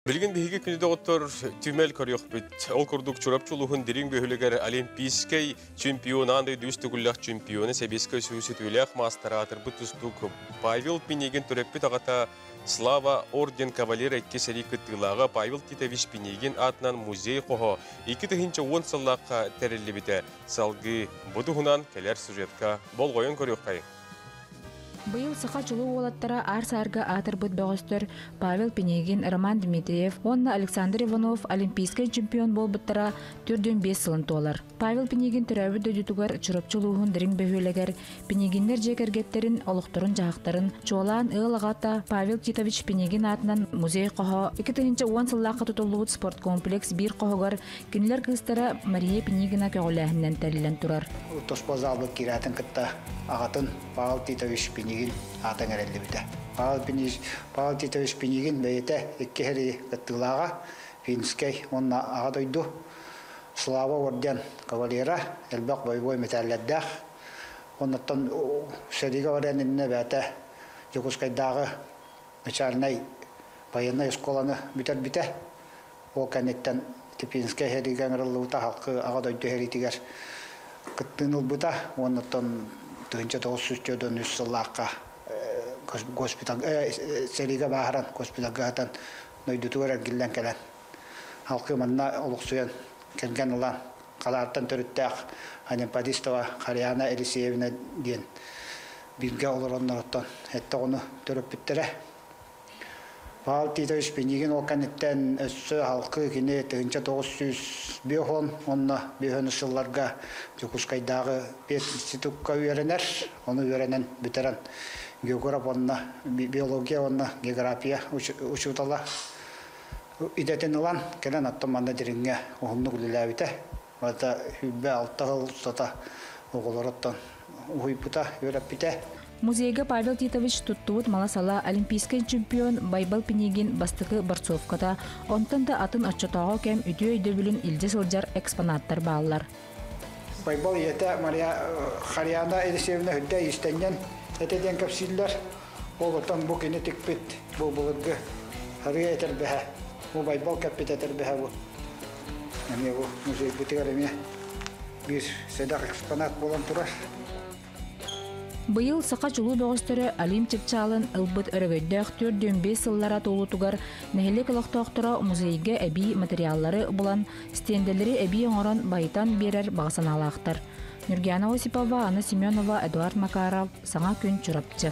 Билген биһиги күнүдө оттор түймел көрүөхпүт. Ол курдук чурапчулуһун дирин бөһүлөгөр олимпийский чемпионанды дүстүгүллах чемпионы себеске сүүсүтүлэх мастаратыр бутустук Павел Пинегин төрөппүт агата Слава орден кавалера 2 сери кыттылагы Павел Титович Пинегин атынан музей кохо 2-10 сыллакка терилибите салгы будуһунан келер сюжетка болгойон көрүөхкай. Быйыл саха чулуу уолаттара ар-саарга атырбыт бөгөстөр Павел Пинегин, Роман Дмитриев, онна Александр Иванов олимпийский чемпион болбуттара түрдөн 5 сылын туолар. Павел Пинегин төрөбү дөдүтүгөр чурапчулуухун дирин бөһүлегер Пинегиннер жекергеттерин, олуктурун жаактарын чуолаан ыылагата Павел Титович Пинегин атынан музей кохо 2-10 сыллакка тутулуут спорт комплекс бир кохогор кинилер кыстара Мария Пинегина көгөлөһүнөн терилен турар. Тоспозалбы киратын кытта агатын Павел Титович Пинегин атан эрелибите. Павел Титович Пинегин бейте 2 хери кыттылага финский онна агадойду Слава орден кавалера элбак бойбой металлердах. Оннан серига орденинне бете Якутскайдагы начальный военный школаны бите. Ол канеттен Типинский хериган рылута халкы агадойду херитигер кыттыныл бута. Оннан тынча 900 сыллакка госпиталь серига бахаран госпитальга атан нойдутугар килен келен халкы манна олуксуян келген улан калаартан төрүттөк Анипадистова Харьяна Елисеевна ден бирге олороннороттон этте ону төрөппүттере. Павел Титович Пинегин оканеттен өссө халкы кине тынча 900 биохон онна биохоны сылларга Якутскайдагы бет институтка үйренер, оны үйренен бүтерен географ онна биология онна география учутала идетен улан келен аттан манда диринге оһунну күлүләбите. Ата хүббе алтагыл сата оголороттан уйпута үйрәппите. Музейга Павел Титович туттуут маласала олимпийский чемпион Байбал Пинегин бастыкы Борцовката, онтан да атын отчотого кем үтү өйдөбүлүн илде сылжар экспонаттар баалар. Байбал ете Мария Харьяна Елисеевна хүддә истенген этеден капсиллер. Олотан бу кине тикпит бу булыгы хария тербеһе. Бу Байбал капит тербеһе бу. Аны бу музей бутыгарыме бир седак экспонат болан турар. Быйыл сака чулуу бөгөстөрө Алим Чепчалын ылбыт өрөгөйдөх 4-5 сыллара толутугар нехилек олохтоохтора музейге эби материаллары булан стенделери эби оңорон байтан берер багасаналаактар. Нургияна Осипова, Анна Семенова, Эдуард Макаров, Саңа күн чурапчы.